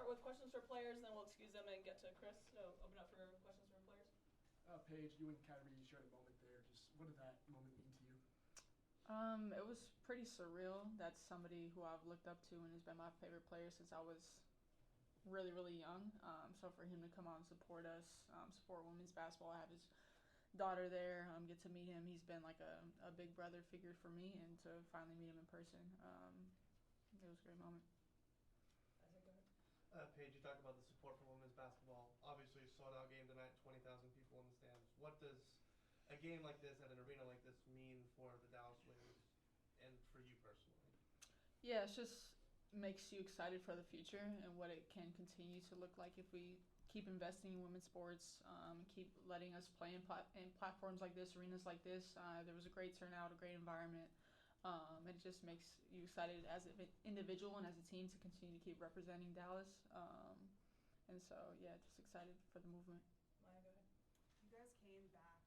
start with questions for players, then we'll excuse them and get to Chris. So open up for questions for players. Paige, you and Kyrie shared a moment there. Just what did that moment mean to you? It was pretty surreal. That's somebody who I've looked up to and has been my favorite player since I was really, really young. So for him to come out and support us, support women's basketball, I have his daughter there, get to meet him. He's been like a big brother figure for me, and to finally meet him in person, it was a great moment. Paige, you talked about the support for women's basketball. Obviously, a sold-out game tonight, 20,000 people in the stands. What does a game like this at an arena like this mean for the Dallas Wings and for you personally? Yeah, it just makes you excited for the future and what it can continue to look like if we keep investing in women's sports, keep letting us play in platforms like this, arenas like this. There was a great turnout, a great environment. It just makes you excited as an individual and as a team to continue to keep representing Dallas. And so, yeah, just excited for the movement. Maya, go ahead. You guys came back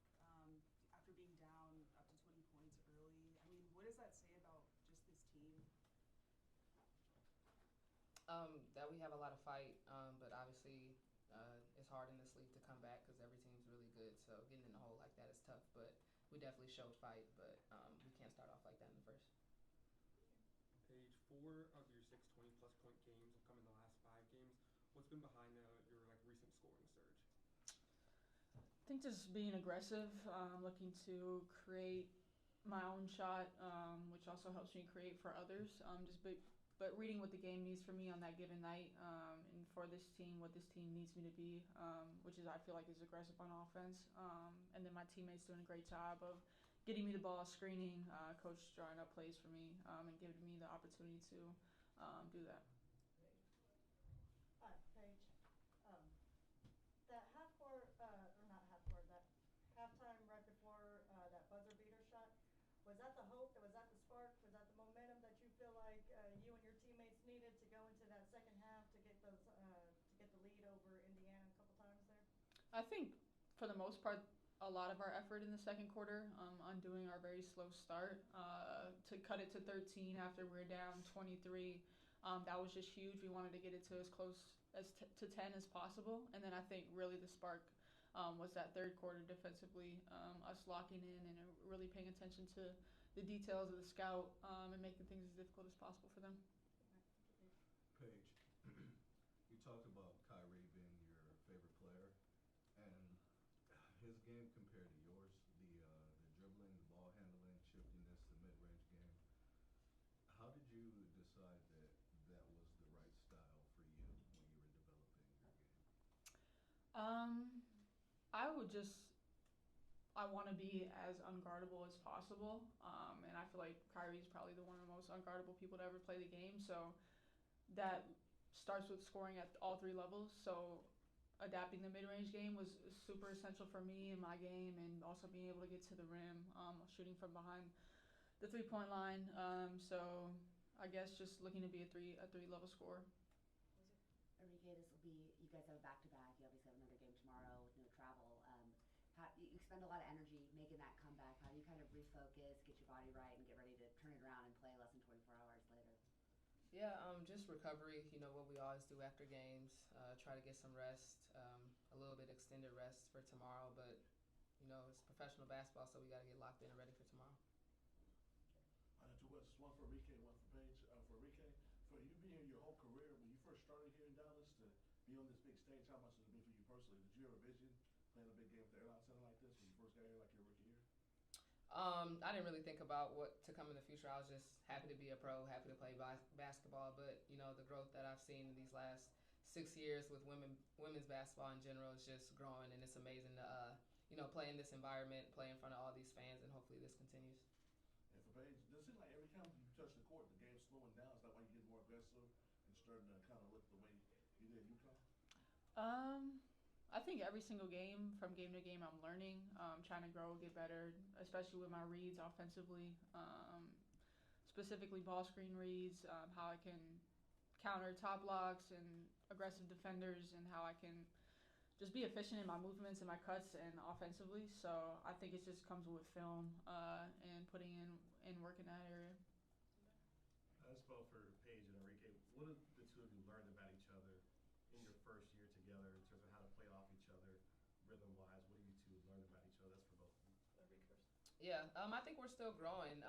after being down up to 20 points early. I mean, what does that say about just this team? That we have a lot of fight, but obviously it's hard in this league to come back because every team's really good. So getting in the hole like that is tough, but we definitely showed fight, but we can't start off like that in the first. Paige, 4 of your 6 20-plus point games have come in the last 5 games. What's been behind your recent scoring surge? I think just being aggressive, looking to create my own shot, which also helps me create for others. But reading what the game needs from me on that given night, and for this team, what this team needs me to be, which is I feel like is aggressive on offense. And then my teammates doing a great job of getting me the ball, screening, coach drawing up plays for me, and giving me the opportunity to do that. Hi, Paige. That half-court, or not half-court, that halftime right before that buzzer beater shot, was that the hope? Was that the spark? Was that the momentum that you feel like you and your teammates needed to go into that second half to get those to get the lead over Indiana a couple times there? I think for the most part, a lot of our effort in the second quarter, undoing our very slow start to cut it to 13 after we were down 23. That was just huge. We wanted to get it to as close as to 10 as possible, and then I think really the spark was that third quarter defensively, us locking in and really paying attention to the details of the scout and making things as difficult as possible for them. Paige, you talked about Kyrie being your favorite player, and his game compared to yours, the dribbling, the ball handling, shiftiness, the mid-range game. How did you decide that that was the right style for you when you were developing your game? I want to be as unguardable as possible, and I feel like Kyrie's probably one of the most unguardable people to ever play the game, so that starts with scoring at all 3 levels. So adapting the mid-range game was super essential for me in my game, and also being able to get to the rim, shooting from behind the 3-point line. So I guess just looking to be a three-level scorer. Arike, this will be, you guys have a back-to-back. You obviously have another game tomorrow with no travel. You expend a lot of energy making that comeback. How do you kind of refocus, get your body right, and get ready to turn it around and play less than 24 hours later? Yeah, just recovery, what we always do after games, try to get some rest, a little bit extended rest for tomorrow, but, it's professional basketball, so we got to get locked in and ready for tomorrow. 2 questions, one for Arike and one for Paige. For Arike, for you being here your whole career, when you first started here in Dallas to be on this big stage, how much does it mean for you personally? Did you ever vision playing a big game at the Airline Center like this when you first got here, like your rookie year? I didn't really think about what to come in the future. I was just happy to be a pro, happy to play basketball. But, the growth that I've seen in these last 6 years with women's basketball in general is just growing, and it's amazing to, play in this environment, play in front of all these fans, and hopefully this continues. And for Paige, does it seem like every time you touch the court, the game's slowing down? Is that why you get more aggressive and starting to kind of look the way you did at UConn? I think every single game, from game to game, I'm learning, trying to grow, get better, especially with my reads offensively, specifically ball screen reads, how I can counter top blocks and aggressive defenders, and how I can just be efficient in my movements and my cuts and offensively. So I think it just comes with film and putting in work in that area. As well for Paige and Arike, what have the two of you learned about each other first year together in terms of how to play off each other, rhythm-wise? What do you two learn about each other? That's for both of you. Arike first. Yeah, I think we're still growing.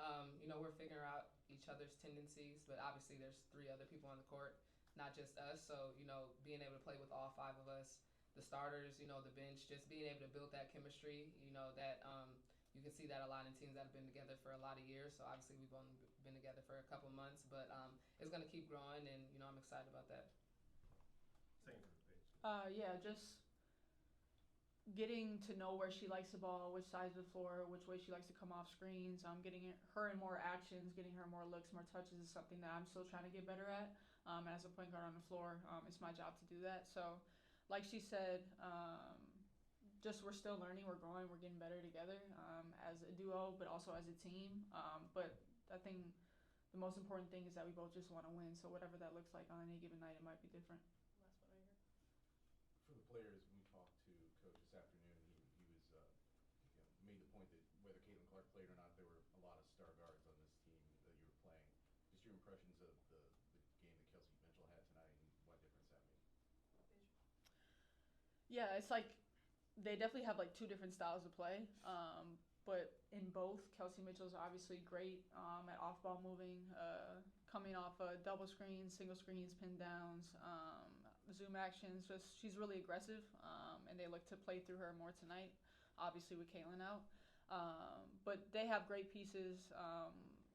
We're figuring out each other's tendencies, but obviously there's 3 other people on the court, not just us. So, being able to play with all 5 of us, the starters, the bench, just being able to build that chemistry, that you can see that a lot in teams that have been together for a lot of years. So obviously we've only been together for a couple months, but it's going to keep growing, and, I'm excited about that. Same for Paige. Yeah, just getting to know where she likes the ball, which side of the floor, which way she likes to come off screens. Getting her in more actions, getting her more looks, more touches is something that I'm still trying to get better at. As a point guard on the floor, it's my job to do that. So, like she said, just we're still learning, we're growing, we're getting better together as a duo, but also as a team. But I think the most important thing is that we both just want to win. So whatever that looks like on any given night, it might be different. Last one right here. For the players, when we talked to Coach this afternoon, he was made the point that whether Caitlin Clark played or not, there were a lot of star guards on this team that you were playing. Just your impressions of the game that Kelsey Mitchell had tonight and what difference that made. Yeah, it's like they definitely have like 2 different styles of play. But in both, Kelsey Mitchell's obviously great at off-ball moving, coming off double screens, single screens, pin downs, zoom actions. Just she's really aggressive, and they look to play through her more tonight. Obviously with Caitlin out, but they have great pieces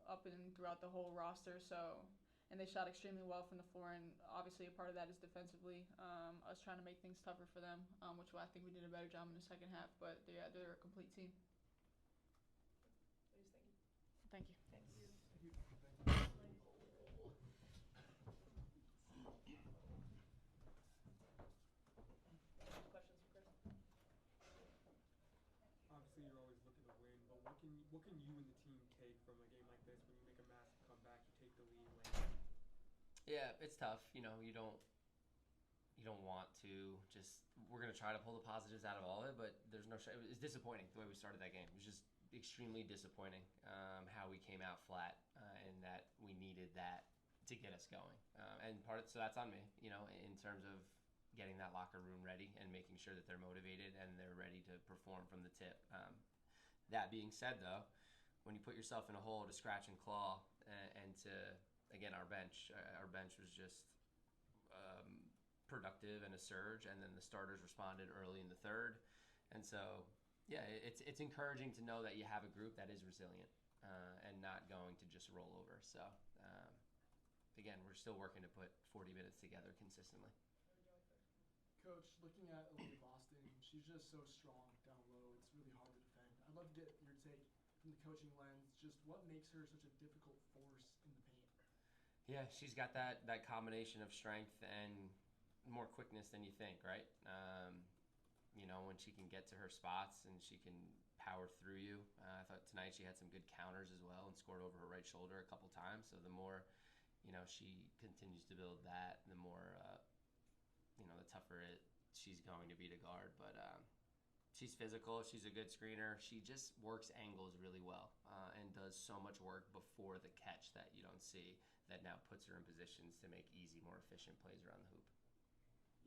up and throughout the whole roster. So. And they shot extremely well from the floor, and obviously a part of that is defensively, us trying to make things tougher for them, which I think we did a better job in the second half. But they're a complete team. Ladies, thank you. Thank you. Thanks. Questions for Chris? Obviously, you're always looking to win, but what can you and the team take from a game like this when you make a massive comeback, you take the lead late? Yeah, it's tough. You don't want to just. We're gonna try to pull the positives out of all of it, but there's no. It was disappointing the way we started that game. It was just extremely disappointing how we came out flat, and that we needed that to get us going. So that's on me. In terms of getting that locker room ready and making sure that they're motivated and they're ready to perform from the tip. That being said, though, when you put yourself in a hole to scratch and claw, and to again our bench was just productive and a surge, and then the starters responded early in the third, and so yeah, it's encouraging to know that you have a group that is resilient and not going to just roll over. So again, we're still working to put 40 minutes together consistently. Coach, looking at Aaliyah Boston, she's just so strong down low. It's really hard to defend. I'd love to get your take from the coaching lens. Just what makes her such a difficult force in the paint? Yeah, she's got that combination of strength and more quickness than you think, right? When she can get to her spots and she can power through you. I thought tonight she had some good counters as well and scored over her right shoulder a couple times. So the more, she continues to build that, the more, the tougher she's going to be to guard. But she's physical. She's a good screener. She just works angles really well and does so much work before the catch that you don't see that now puts her in positions to make easy, more efficient plays around the hoop.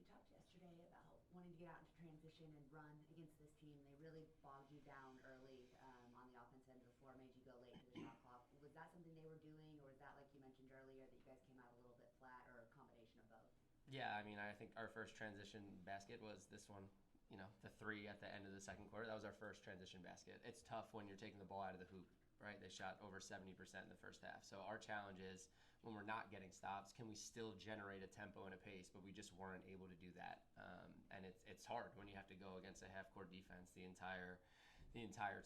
You talked yesterday about wanting to get out into transition and run against this team. They really bogged you down early on the offense end of the floor, made you go late to the shot clock. Was that something they were doing, or was that, like you mentioned earlier, that you guys came out a little bit flat, or a combination of both? Yeah, I think our first transition basket was this one, the 3 at the end of the second quarter. That was our first transition basket. It's tough when you're taking the ball out of the hoop, right? They shot over 70% in the first half. So our challenge is, when we're not getting stops, can we still generate a tempo and a pace? But we just weren't able to do that. And it's hard when you have to go against a half-court defense the entire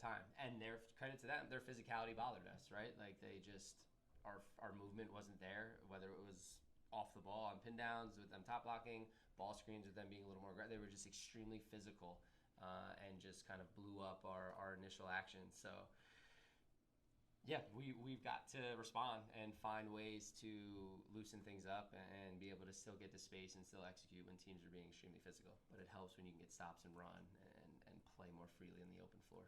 time. And their credit to them, their physicality bothered us, right? Like they just, our movement wasn't there, whether it was off the ball on pin downs with them top blocking, ball screens with them being a little more aggressive. They were just extremely physical and just kind of blew up our initial actions. So yeah, we've got to respond and find ways to loosen things up and be able to still get to space and still execute when teams are being extremely physical. But it helps when you can get stops and run and play more freely in the open floor.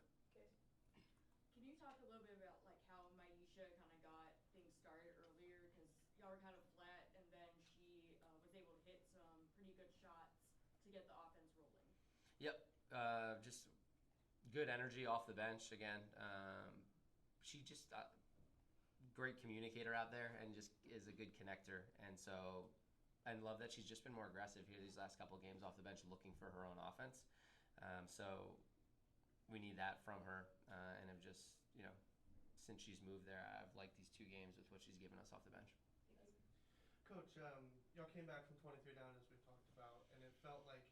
Can you talk a little bit about like how Maisha kind of got things started earlier? Because y'all were kind of flat, and then she was able to hit some pretty good shots get the offense rolling? Yep. Just good energy off the bench again. She just great communicator out there and just is a good connector. And so I love that she's just been more aggressive here these last couple games off the bench, looking for her own offense. So we need that from her, and have just since she's moved there, I've liked these 2 games with what she's given us off the bench. Coach, y'all came back from 23 down as we talked about, and it felt like,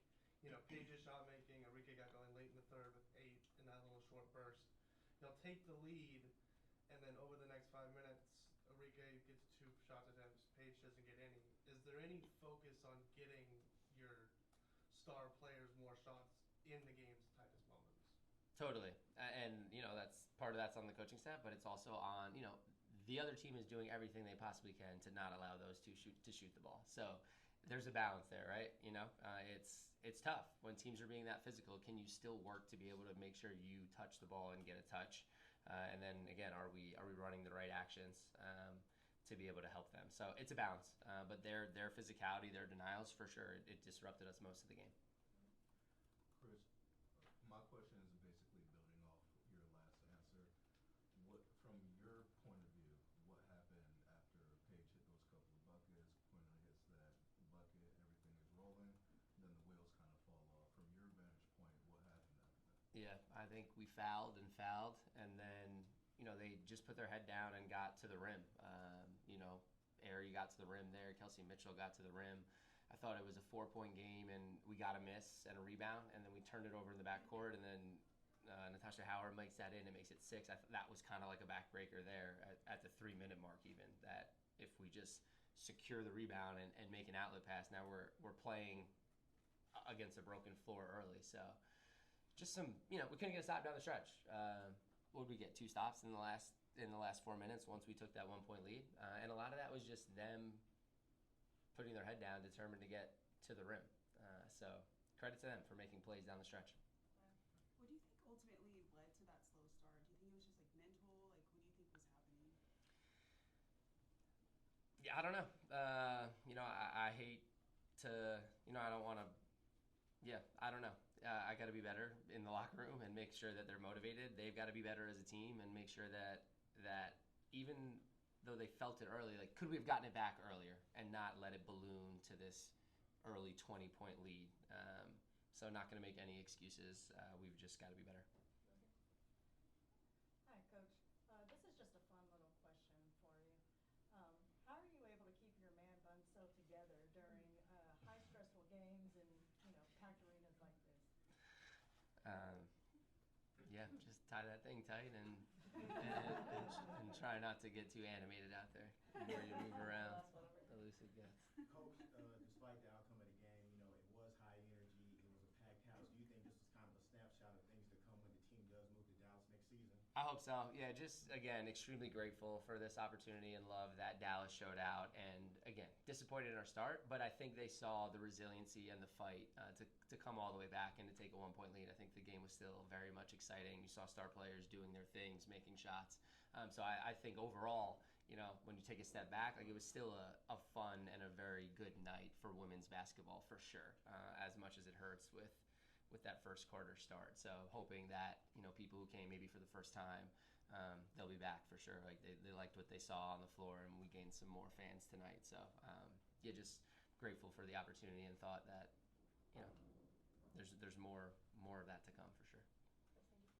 Paige's shot making, Arike got going late in the third with 8 in that little short burst. Y'all take the lead, and then over the next 5 minutes, Arike gets 2 shots attempts, Paige doesn't get any. Is there any focus on getting your star players more shots in the game's tightest moments? Totally, and that's on the coaching staff, but it's also on the other team is doing everything they possibly can to not allow those two to shoot the ball. So there's a balance there, right? It's tough when teams are being that physical. Can you still work to be able to make sure you touch the ball and get a touch? And then again, are we running the right actions to be able to help them? So it's a balance, but their physicality, their denials, for sure, it disrupted us most of the game. Chris, my question is basically building off your last answer. What, from your point of view, what happened after Paige hit those couple of buckets, Quinn hits that bucket, everything is rolling, then the wheels kind of fall off. From your vantage point, what happened after that? Yeah, I think we fouled, and then they just put their head down and got to the rim. Ari got to the rim there. Kelsey Mitchell got to the rim. I thought it was a 4-point game, and we got a miss and a rebound, and then we turned it over in the backcourt, and then Natasha Howard makes that in and makes it 6. I thought that was kind of like a backbreaker there at the 3-minute mark even, that if we just secure the rebound and make an outlet pass, now we're playing against a broken floor early. So just some, we couldn't get a stop down the stretch. What did we get? 2 stops in the last 4 minutes once we took that 1-point lead, and a lot of that was just them putting their head down, determined to get to the rim. So credit to them for making plays down the stretch. What do you think ultimately led to that slow start? Do you think it was just like mental? Like, what do you think was happening? Yeah, I don't know. I hate to, I don't want to. Yeah, I don't know. I got to be better in the locker room and make sure that they're motivated. They've got to be better as a team and make sure that even though they felt it early, like, could we have gotten it back earlier and not let it balloon to this early 20-point lead? So not going to make any excuses. We've just got to be better. Hi, Coach. This is just a fun little question for you. How are you able to keep your man bun so together during high stressful games and packed arenas like this? Yeah, just tie that thing tight and try not to get too animated out there. The more you move around, the looser it gets. Coach, despite the outcome of the game, it was high energy. It was a packed house. Do you think this was kind of a snapshot of things to come when the team does move to Dallas next season? I hope so. Yeah, just, again, extremely grateful for this opportunity and love that Dallas showed out. And, again, disappointed in our start, but I think they saw the resiliency and the fight to come all the way back and to take a 1-point lead. I think the game was still very much exciting. You saw star players doing their things, making shots. So I think overall, when you take a step back, like, it was still a fun and a very good night for women's basketball for sure, as much as it hurts with that first quarter start. So hoping that, people who came maybe for the first time, they'll be back for sure. Like, they liked what they saw on the floor, and we gained some more fans tonight. So, just grateful for the opportunity and thought that, there's more of that